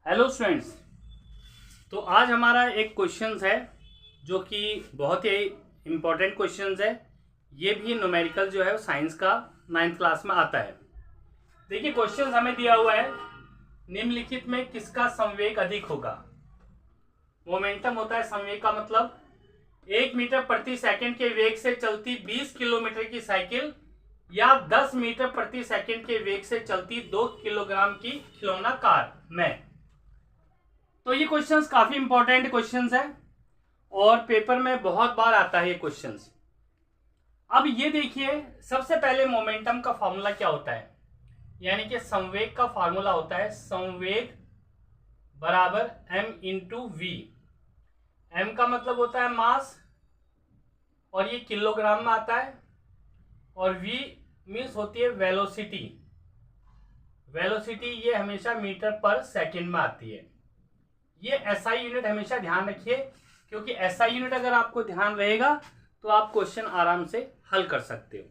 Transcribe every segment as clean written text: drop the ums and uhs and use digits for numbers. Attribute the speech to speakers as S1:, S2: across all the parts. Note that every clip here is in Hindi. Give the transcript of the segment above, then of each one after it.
S1: Hello students. तो आज हमारा एक क्वेश्चंस है जो कि बहुत ही इम्पोर्टेंट क्वेश्चंस है। ये भी न्यूमेरिकल जो है साइंस का 9th क्लास में आता है। देखिए क्वेश्चंस हमें दिया हुआ है, निम्नलिखित में किसका संवेग अधिक होगा। मोमेंटम होता है संवेग का मतलब 1 मीटर प्रति सेकंड के वेग से चलती 20 किलोमीटर की साइकिल या 10 मीटर प्रति सेकंड के वेग से चलती 2 किलोग्राम की खिलौना कार में। तो ये क्वेश्चंस काफी इंपॉर्टेंट क्वेश्चंस है और पेपर में बहुत बार आता है ये क्वेश्चंस। अब ये देखिए, सबसे पहले मोमेंटम का फॉर्मूला क्या होता है, यानी कि संवेग का फॉर्मूला होता है संवेग बराबर m इंटू वी। m का मतलब होता है मास और ये किलोग्राम में आता है, और v मीन्स होती है वेलोसिटी। वेलोसिटी ये हमेशा मीटर पर सेकंड में आती है। ये एसआई यूनिट हमेशा ध्यान रखिए, क्योंकि एसआई यूनिट अगर आपको ध्यान रहेगा तो आप क्वेश्चन आराम से हल कर सकते हो।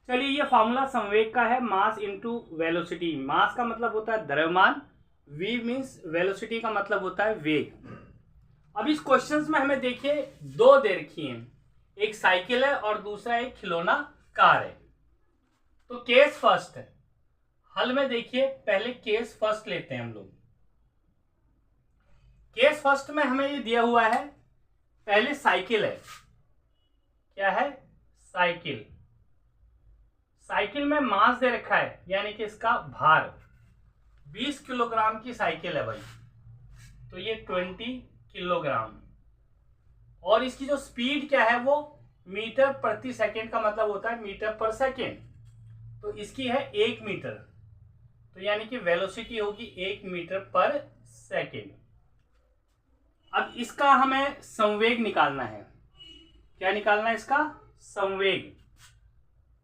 S1: चलिए, ये फॉर्मूला संवेग का है, मास इनटू वेलोसिटी। मास का मतलब होता है द्रव्यमान, v मीन्स वेलोसिटी का मतलब होता है वेग। अब इस क्वेश्चंस में हमें देखिए दो दे रखी हैं, एक साइकिल है और दूसरा एक खिलौना कार है। तो केस फर्स्ट है, हल में देखिए पहले केस फर्स्ट लेते हैं हम लोग। केस फर्स्ट में हमें ये दिया हुआ है, पहले साइकिल है। क्या है? साइकिल। साइकिल में मास दे रखा है, यानी कि इसका भार 20 किलोग्राम की साइकिल है भाई, तो ये 20 किलोग्राम। और इसकी जो स्पीड क्या है, वो मीटर प्रति सेकंड का मतलब होता है मीटर पर सेकंड, तो इसकी है 1 मीटर, तो यानी कि वेलोसिटी होगी 1 मीटर पर सेकंड। अब इसका हमें संवेग निकालना है। क्या निकालना है? इसका संवेग।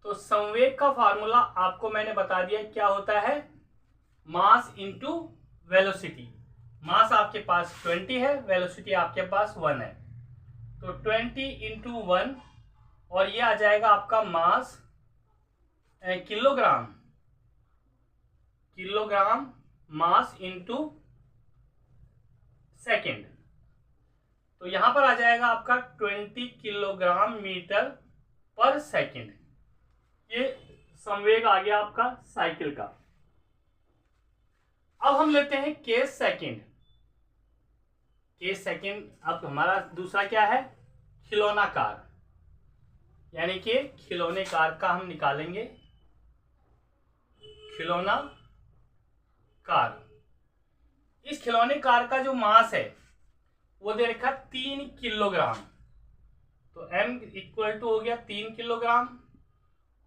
S1: तो संवेग का फॉर्मूला आपको मैंने बता दिया क्या होता है, मास इंटू वेलोसिटी। मास आपके पास 20 है, वेलोसिटी आपके पास 1 है, तो 20 इंटू 1, और ये आ जाएगा आपका mass kilogram. Kilogram mass into second, तो यहां पर आ जाएगा आपका 20 किलोग्राम मीटर पर सेकंड। ये संवेग आ गया आपका साइकिल का। अब हम लेते हैं केस सेकंड। केस सेकंड अब हमारा दूसरा क्या है, खिलौना कार, यानी कि खिलौने कार का हम निकालेंगे। खिलौना कार, इस खिलौने कार का जो मास है वो दे रखा 3 किलोग्राम, तो m इक्वल टू हो गया 3 किलोग्राम,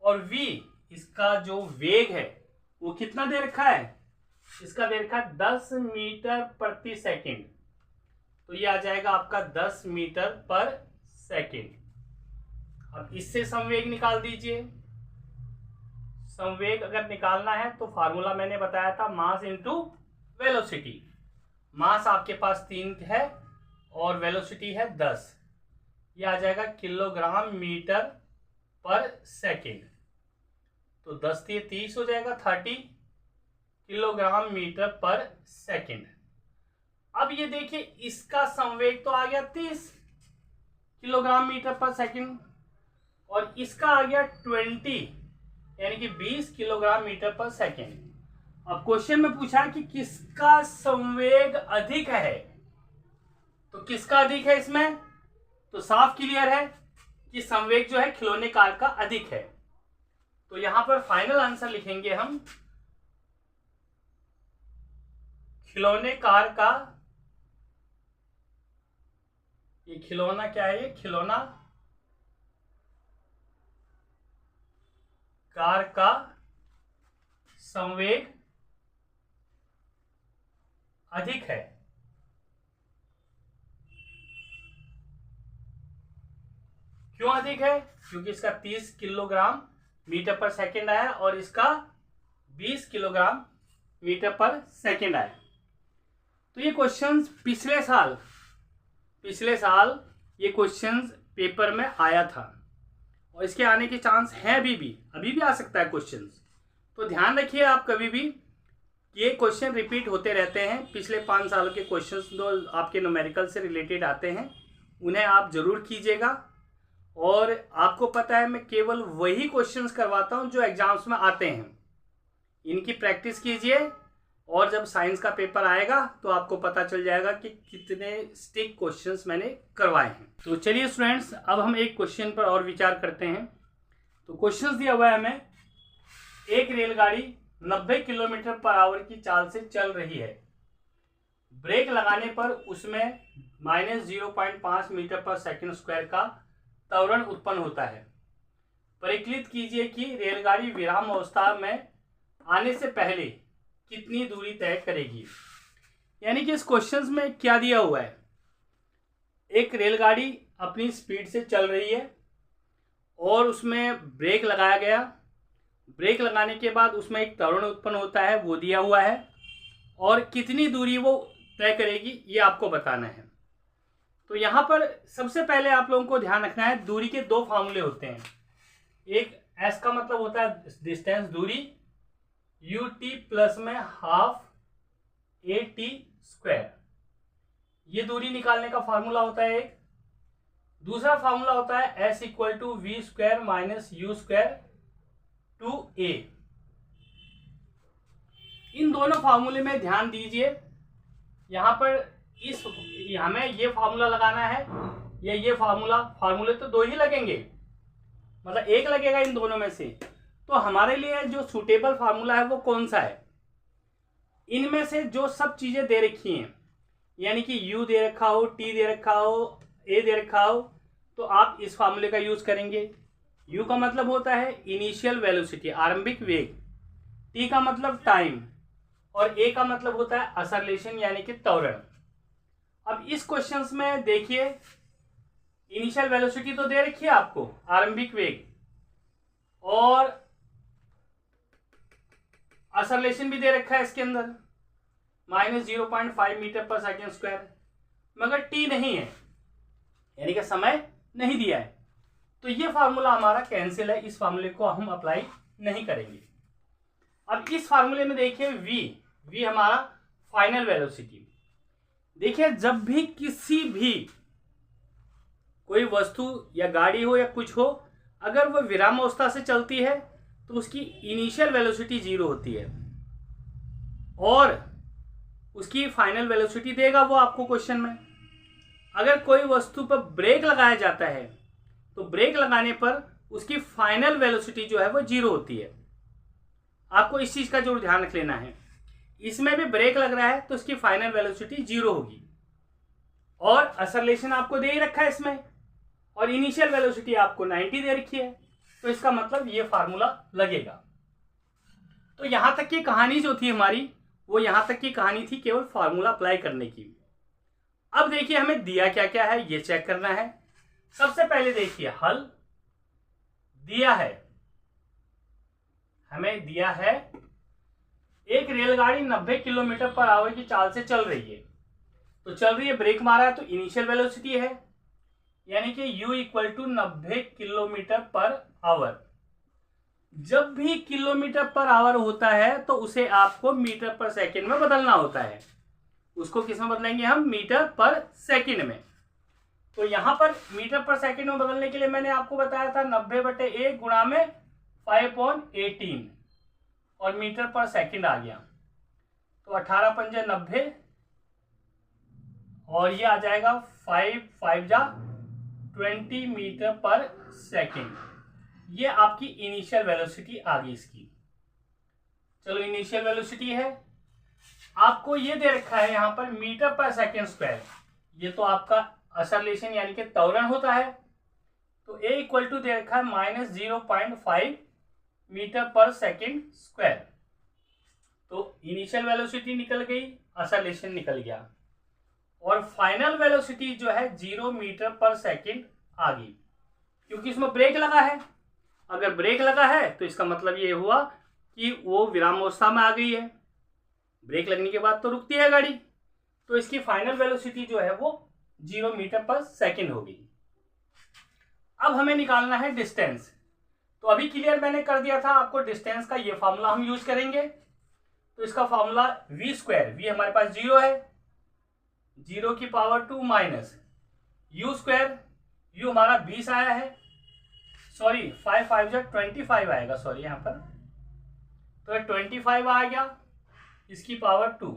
S1: और v इसका जो वेग है वो कितना दे रखा है, इसका दे रखा 10 मीटर प्रति सेकंड, तो ये आ जाएगा आपका 10 मीटर पर सेकंड। अब इससे संवेग निकाल दीजिए। संवेग अगर निकालना है तो फार्मूला मैंने बताया था, मास इंटू वेलोसिटी। मास आपके पास 3 है और वेलोसिटी है 10, ये आ जाएगा किलोग्राम मीटर पर सेकंड, तो 10 से 30 हो जाएगा 30 किलोग्राम मीटर पर सेकंड। अब ये देखिए इसका संवेग तो आ गया 30 किलोग्राम मीटर पर सेकंड, और इसका आ गया 20 यानी कि 20 किलोग्राम मीटर पर सेकंड। अब क्वेश्चन में पूछा कि किसका संवेग अधिक है, तो किसका अधिक है इसमें, तो साफ क्लियर है कि संवेग जो है खिलौने कार का अधिक है। तो यहां पर फाइनल आंसर लिखेंगे हम, खिलौने कार का, ये खिलौना क्या है, ये खिलौना कार का संवेग अधिक है। क्यों अधिक है? क्योंकि इसका 30 किलोग्राम मीटर पर सेकंड आया और इसका 20 किलोग्राम मीटर पर सेकंड आया। तो ये क्वेश्चंस पिछले साल ये क्वेश्चंस पेपर में आया था, और इसके आने के चांस हैं अभी भी आ सकता है क्वेश्चंस। तो ध्यान रखिए आप कभी भी ये क्वेश्चन रिपीट होते रहते हैं, पिछले 5 सालों के क्वेश्चंस जो आपके न्यूमेरिकल से रिलेटेड आते हैं उन्हें आप ज़रूर कीजिएगा। और आपको पता है मैं केवल वही क्वेश्चंस करवाता हूं जो एग्जाम्स में आते हैं, इनकी प्रैक्टिस कीजिए और जब साइंस का पेपर आएगा तो आपको पता चल जाएगा कि कितने स्टिक क्वेश्चंस मैंने करवाए हैं। तो चलिए स्टूडेंट्स, अब हम एक क्वेश्चन पर और विचार करते हैं। तो क्वेश्चंस दिया हुआ है हमें, एक रेलगाड़ी 90 किलोमीटर पर आवर की चाल से चल रही है, ब्रेक लगाने पर उसमें -0.5 मीटर पर सेकंड स्क्वायर का त्वरण उत्पन्न होता है। परिकलित कीजिए कि रेलगाड़ी विराम अवस्था में आने से पहले कितनी दूरी तय करेगी। यानी कि इस क्वेश्चन में क्या दिया हुआ है, एक रेलगाड़ी अपनी स्पीड से चल रही है और उसमें ब्रेक लगाया गया, ब्रेक लगाने के बाद उसमें एक त्वरण उत्पन्न होता है, वो दिया हुआ है, और कितनी दूरी वो तय करेगी ये आपको बताना है। तो यहाँ पर सबसे पहले आप लोगों को ध्यान रखना है, दूरी के 2 फार्मूले होते हैं। एक एस का मतलब होता है डिस्टेंस, दूरी, ut प्लस में हाफ at स्क्वायर, ये दूरी निकालने का फार्मूला होता है एक। दूसरा फार्मूला होता है s equal to v square minus u square two a। इन दोनों फार्मूले में ध्यान दीजिए, यहाँ पर हमें ये फार्मूला लगाना है या ये फार्मूले तो 2 ही लगेंगे, मतलब एक लगेगा इन दोनों में से। तो हमारे लिए जो सूटेबल फार्मूला है वो कौन सा है, इनमें से जो सब चीजें दे रखी हैं, यानी कि u दे रखा हो, t दे रखा हो, a दे रखा हो, तो आप इस फार्मूले का यूज करेंगे। u का मतलब होता है इनिशियल वेलोसिटी, आरंभिक वेग, t का मतलब टाइम, और a का मतलब होता है असरलेशन यानी कि त्वरण। अब इस क्वेश्चंस में देखिए, इनिशियल वेलोसिटी तो दे रखी है आपको, आरंभिक वेग, और असरलेशन भी दे रखा है इसके अंदर -0.5 मीटर पर सेकेंड स्क्वायर, मगर t नहीं है, यानी कि समय नहीं दिया है। तो ये फार्मूला हमारा कैंसिल है, इस फार्मूले को हम अप्लाई नहीं करेंगे। अब इस फार्मूले में देखिए v हमारा फाइनल वेलोसिटी। देखिए जब भी किसी भी कोई वस्तु या गाड़ी हो या कुछ हो, अगर वो विराम अवस्था से चलती है तो उसकी इनिशियल वेलोसिटी 0 होती है और उसकी फाइनल वेलोसिटी देगा वो आपको क्वेश्चन में। अगर कोई वस्तु पर ब्रेक लगाया जाता है तो ब्रेक लगाने पर उसकी फाइनल वेलोसिटी जो है वो 0 होती है। आपको इस चीज का जरूर ध्यान रख लेना है, इसमें भी ब्रेक लग रहा है तो उसकी फाइनल वेलोसिटी 0 होगी, और असरलेशन आपको दे ही रखा है इसमें, और इनिशियल वेलोसिटी आपको 90 दे रखी है, तो इसका मतलब ये फार्मूला लगेगा। तो यहां तक की कहानी जो थी हमारी, वो यहां तक की कहानी थी केवल फार्मूला अप्लाई करने की। अब देखिए हमें दिया क्या क्या है ये चेक करना है। सबसे पहले देखिए हल दिया है, हमें दिया है एक रेलगाड़ी 90 किलोमीटर पर आवर की चाल से चल रही है, तो चल रही है, ब्रेक मारा है, तो इनिशियल वेलोसिटी है, यानी कि u equal to 90 kilometre per hour. जब भी किलोमीटर पर आवर होता है तो उसे आपको मीटर पर सेकंड में बदलना होता है। उसको किस में बदलेंगे हम, मीटर पर सेकंड में। तो यहां पर मीटर पर सेकंड में बदलने के लिए मैंने आपको बताया था 90/1 गुणा में 5/18 और मीटर पर सेकंड आ गया, तो 18 पंजे 90 और ये आ जाएगा 5 5 जा 20 मीटर पर सेकंड। ये आपकी इनिशियल वेलोसिटी आ गई इसकी। चलो इनिशियल वेलोसिटी है, आपको ये दे रखा है यहाँ पर मीटर पर सेकंड स्क्वायर, ये तो आपका असरलेशन यानी कि त्वरण होता है, तो a इक्वल टू दे रखा है -0.5 मीटर पर सेकंड स्क्वायर। तो इनिशियल वेलोसिटी निकल गई, असरलेशन निकल गया, और फाइनल वेलोसिटी जो है 0 मीटर पर सेकंड आ गई, क्योंकि इसमें ब्रेक लगा है। अगर ब्रेक लगा है तो इसका मतलब ये हुआ कि वो विराम अवस्था में आ गई है, ब्रेक लगने के बाद तो रुकती है गाड़ी, तो इसकी फाइनल वेलोसिटी जो है वो 0 मीटर पर सेकंड होगी। अब हमें निकालना है डिस्टेंस। तो अभी क्लियर मैंने कर दिया था आपको डिस्टेंस का, ये फॉर्मूला हम यूज करेंगे। तो इसका फॉर्मूला वी स्क्वायर, वी हमारे पास 0 है, 0 की power 2 minus u square, you हमारा 20 आया है, सॉरी 5 5 जो 25 आएगा, सॉरी यहाँ पर, तो 25 आ गया, इसकी पावर 2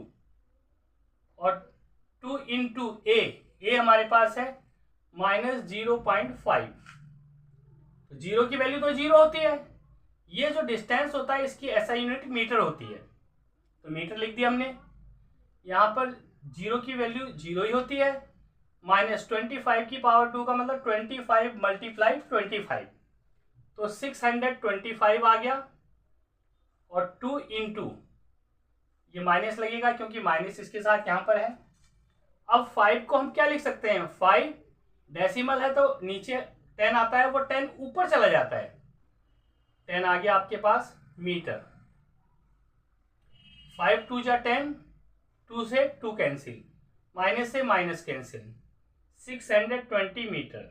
S1: और 2 इंटू ए हमारे पास है माइनस 0.5, तो 0 की वैल्यू तो 0 होती है, ये जो डिस्टेंस होता है इसकी ऐसा यूनिट मीटर होती है, तो मीटर लिख दिया हमने। यहाँ पर 0 की वैल्यू 0 ही होती है, माइनस 25 की पावर 2 का मतलब 25 मल्टीप्लाई 25, तो 625 आ गया, और 2 इंटू ये माइनस लगेगा क्योंकि माइनस इसके साथ यहाँ पर है। अब 5 को हम क्या लिख सकते हैं, 5 डेसिमल है तो नीचे 10 आता है, वो 10 ऊपर चला जाता है, 10 आ गया आपके पास मीटर, 5 2 जा 10, 2 से 2 कैंसिल, माइनस से माइनस कैंसिल, 620 मीटर,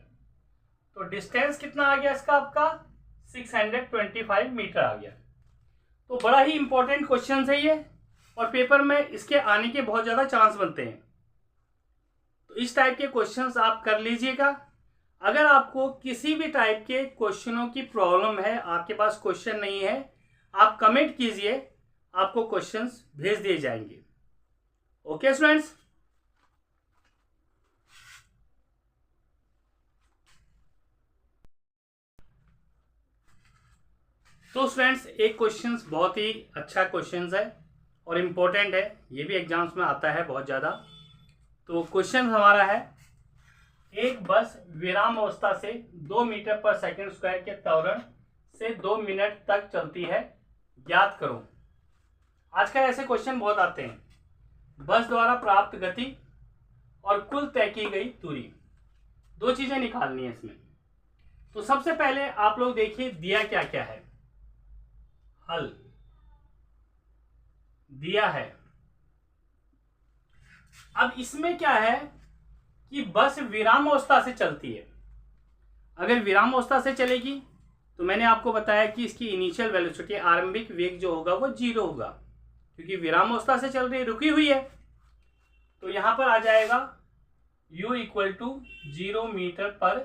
S1: तो डिस्टेंस कितना आ गया इसका आपका 625 मीटर आ गया। तो बड़ा ही इंपॉर्टेंट क्वेश्चन है ये, और पेपर में इसके आने के बहुत ज़्यादा चांस बनते हैं, तो इस टाइप के क्वेश्चंस आप कर लीजिएगा। अगर आपको किसी भी टाइप के क्वेश्चनों की प्रॉब्लम है, आपके पास क्वेश्चन नहीं है, आप कमेंट कीजिए, आपको क्वेश्चंस भेज दिए जाएंगे। ओके स्टूडेंट्स, तो स्टूडेंट्स एक क्वेश्चन बहुत ही अच्छा क्वेश्चन है और इम्पोर्टेंट है, ये भी एग्जाम्स में आता है बहुत ज़्यादा। तो क्वेश्चन हमारा है, एक बस विराम अवस्था से 2 मीटर पर सेकंड स्क्वायर के त्वरण से 2 मिनट तक चलती है, ज्ञात करो। आजकल ऐसे क्वेश्चन बहुत आते हैं, बस द्वारा प्राप्त गति और कुल तय की गई दूरी, दो चीजें निकालनी है इसमें। तो सबसे पहले आप लोग देखिए दिया क्या क्या है, हल दिया है। अब इसमें क्या है कि बस विराम अवस्था से चलती है, अगर विराम अवस्था से चलेगी तो मैंने आपको बताया कि इसकी इनिशियल वेलोसिटी, आरंभिक वेग जो होगा वो 0 होगा, क्योंकि विराम अवस्था से चल रही, रुकी हुई है। तो यहां पर आ जाएगा u इक्वल टू 0 मीटर पर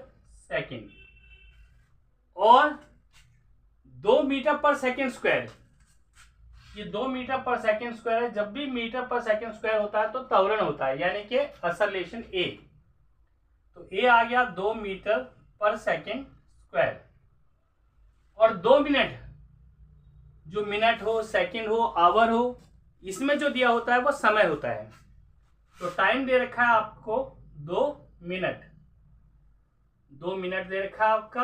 S1: सेकेंड, और 2 मीटर पर सेकेंड स्क्वायर, ये 2 मीटर पर सेकेंड स्क्वायर है। जब भी मीटर पर सेकेंड स्क्वायर होता है तो त्वरण होता है, यानी कि एक्सेलरेशन a, तो a आ गया 2 मीटर पर सेकेंड स्क्वायर, और 2 मिनट, जो मिनट हो, सेकेंड हो, आवर हो, इसमें जो दिया होता है वो समय होता है। तो टाइम दे रखा है आपको 2 मिनट, 2 मिनट दे रखा है आपका।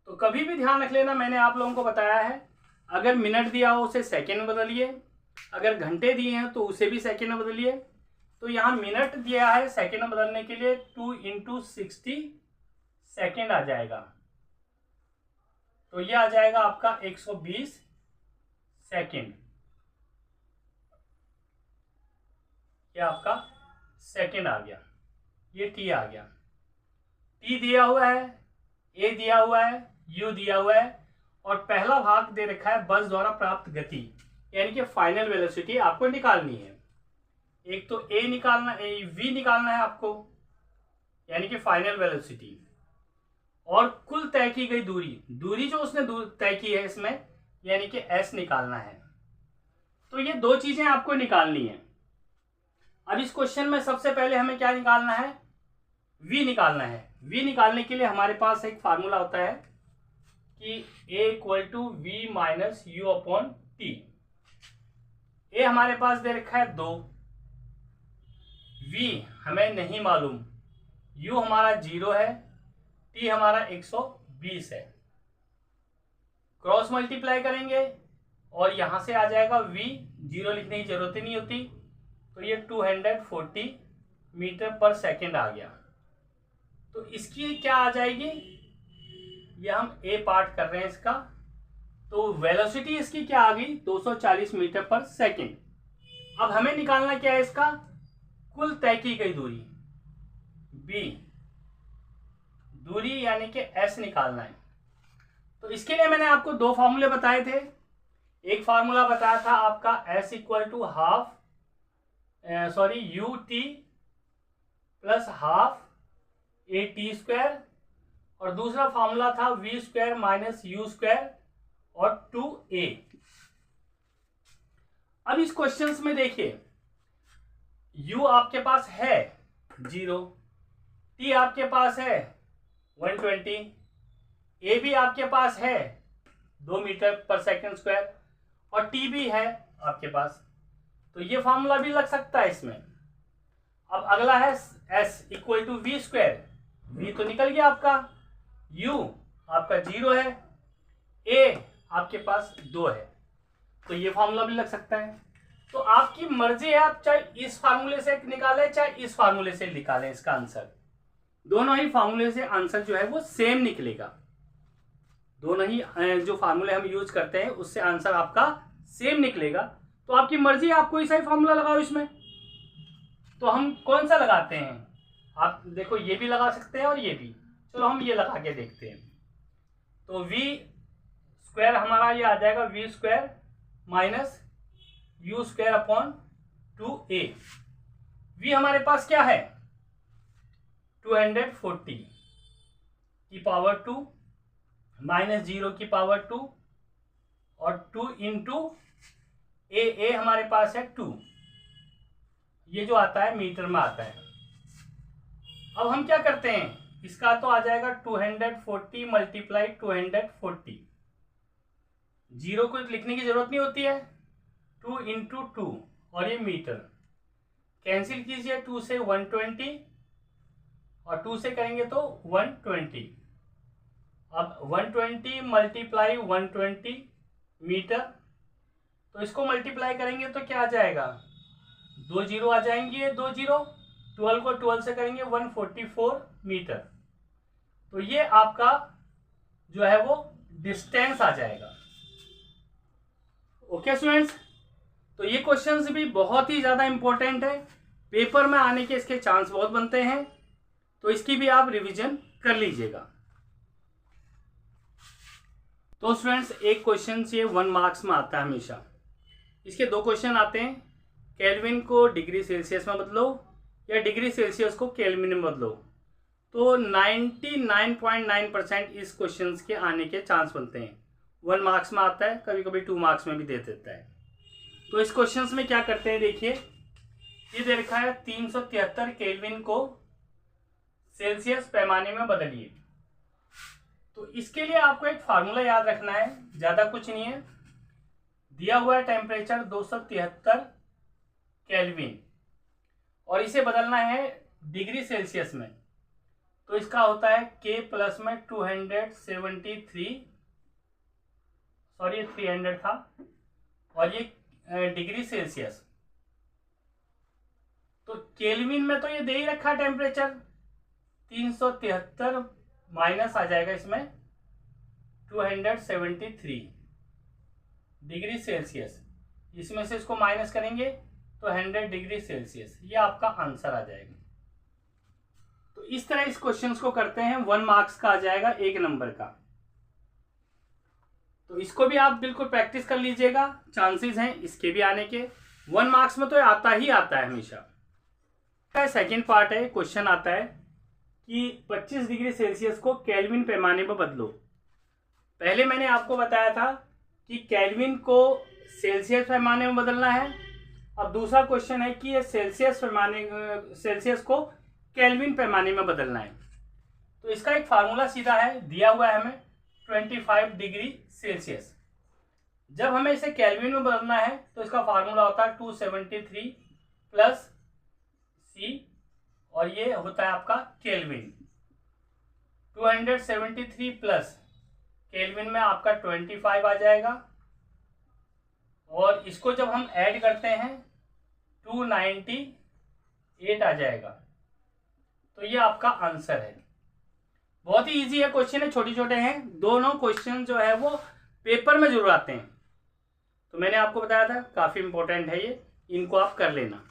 S1: तो कभी भी ध्यान रख लेना, मैंने आप लोगों को बताया है, अगर मिनट दिया हो उसे सेकेंड में बदलिए, अगर घंटे दिए हैं तो उसे भी सेकेंड में बदलिए। तो यहाँ मिनट दिया है, सेकेंड में बदलने के लिए 2 इंटू 60 सेकेंड आ जाएगा, तो ये आ जाएगा आपका 120 सेकेंड, ये आपका सेकेंड आ गया, ये टी आ गया। टी दिया हुआ है, ए दिया हुआ है, यू दिया हुआ है, और पहला भाग दे रखा है बस द्वारा प्राप्त गति, यानी कि फाइनल वेलोसिटी आपको निकालनी है। एक तो ए निकालना, वी निकालना है आपको, यानी कि फाइनल वेलोसिटी, और कुल तय की गई दूरी, दूरी जो उसने तय की है इसमें, यानी कि एस निकालना है। तो ये दो चीजें आपको निकालनी है। अब इस क्वेश्चन में सबसे पहले हमें क्या निकालना है, वी निकालना है। वी निकालने के लिए हमारे पास एक फार्मूला होता है कि a equal to v minus u upon t. ए हमारे पास दे रखा है 2, v हमें नहीं मालूम, u हमारा 0 है, t हमारा 120 है। क्रॉस मल्टीप्लाई करेंगे और यहां से आ जाएगा v, 0 लिखने की जरूरत ही नहीं होती, तो ये 240 मीटर पर सेकेंड आ गया। तो इसकी क्या आ जाएगी, ये हम ए पार्ट कर रहे हैं इसका, तो वेलोसिटी इसकी क्या आ गई 240 मीटर पर सेकेंड। अब हमें निकालना क्या है इसका, कुल तय की गई दूरी बी, दूरी यानी कि एस निकालना है। तो इसके लिए मैंने आपको दो फॉर्मूले बताए थे, एक फार्मूला बताया था आपका S equal to half UT plus half AT square, और दूसरा फार्मूला था V square minus U square और 2A। अब इस क्वेश्चंस में देखिए, U आपके पास है 0, T आपके पास है 120, A भी आपके पास है 2 मीटर पर सेकंड स्क्वायर, और T भी है आपके पास, तो ये फार्मूला भी लग सकता है इसमें। अब अगला है S equal to V square, V तो निकल गया आपका, U आपका 0 है, A आपके पास 2 है, तो ये फार्मूला भी लग सकता है। तो आपकी मर्जी है, आप चाहे इस फार्मूले से निकालें चाहे इस फार्मूले से निकालें इसका आंसर, दोनों ही फार्मूले से आंसर जो है वो सेम निकलेगा। दोनों ही जो फार्मूले हम यूज करते हैं उससे आंसर आपका सेम निकलेगा। तो आपकी मर्जी है, आप कोई सा ही फार्मूला लगाओ इसमें। तो हम कौन सा लगाते हैं, आप देखो ये भी लगा सकते हैं और ये भी, चलो हम ये लगा के देखते हैं। तो V स्क्वायर हमारा ये आ जाएगा V square minus U square upon 2A। V हमारे पास क्या है 240 की पावर 2 माइनस 0 की पावर 2 और 2 इंटू A हमारे पास है 2, ये जो आता है मीटर में आता है। अब हम क्या करते हैं, इसका तो आ जाएगा 240 मल्टीप्लाई 240, 0 को लिखने की जरूरत नहीं होती है, 2 इंटू 2 और ये मीटर, कैंसिल कीजिए 2 से 120 और 2 से करेंगे तो 120। अब 120 मल्टीप्लाई 120 मीटर, तो इसको मल्टीप्लाई करेंगे तो क्या आ जाएगा, 2 जीरो आ जाएंगे, 2 जीरो, 12 को 12 से करेंगे 144 मीटर। तो ये आपका जो है वो डिस्टेंस आ जाएगा। ओके स्टूडेंट्स, तो ये क्वेश्चंस भी बहुत ही ज़्यादा इंपॉर्टेंट है, पेपर में आने के इसके चांस बहुत बनते हैं, तो इसकी भी आप रिवीजन कर लीजिएगा। तो स्टूडेंट्स, एक क्वेश्चन ये 1 मार्क्स में आता है हमेशा। इसके 2 क्वेश्चन आते हैं, केल्विन को डिग्री सेल्सियस में बदलो या डिग्री सेल्सियस को केल्विन में बदलो। तो 99.9% इस क्वेश्चन के आने के चांस बनते हैं। 1 मार्क्स में आता है, कभी कभी 2 मार्क्स में भी दे देता है। तो इस क्वेश्चन में क्या करते हैं, देखिए ये दे रखा है 373 केल्विन को सेल्सियस पैमाने में बदलिए। तो इसके लिए आपको एक फार्मूला याद रखना है, ज़्यादा कुछ नहीं है। दिया हुआ है टेम्परेचर 273 केल्विन और इसे बदलना है डिग्री सेल्सियस में, तो इसका होता है K प्लस में 273, सॉरी 300 था, और ये डिग्री सेल्सियस। तो केल्विन में तो ये दे ही रखा टेम्परेचर 373 माइनस आ जाएगा इसमें 273 डिग्री सेल्सियस, इसमें से इसको माइनस करेंगे तो 100 डिग्री सेल्सियस, ये आपका आंसर आ जाएगा। तो इस तरह इस क्वेश्चंस को करते हैं, 1 मार्क्स का आ जाएगा 1 नंबर का। तो इसको भी आप बिल्कुल प्रैक्टिस कर लीजिएगा, चांसेस हैं इसके भी आने के। 1 मार्क्स में तो आता ही आता है हमेशा। सेकेंड पार्ट है, क्वेश्चन आता है कि 25 डिग्री सेल्सियस को केल्विन पैमाने पर बदलो। पहले मैंने आपको बताया था कि केल्विन को सेल्सियस पैमाने में बदलना है। अब दूसरा क्वेश्चन है कि ये सेल्सियस को केल्विन पैमाने में बदलना है। तो इसका एक फार्मूला सीधा है, दिया हुआ है हमें 25 डिग्री सेल्सियस। जब हमें इसे केल्विन में बदलना है तो इसका फार्मूला होता है 273 प्लस C, और ये होता है आपका केल्विन। 273 प्लस केल्विन में आपका 25 आ जाएगा, और इसको जब हम ऐड करते हैं 298 आ जाएगा। तो ये आपका आंसर है। बहुत ही इजी है क्वेश्चन है, छोटे छोटे हैं। दोनों क्वेश्चन जो है वो पेपर में जरूर आते हैं, तो मैंने आपको बताया था काफ़ी इंपॉर्टेंट है ये, इनको आप कर लेना।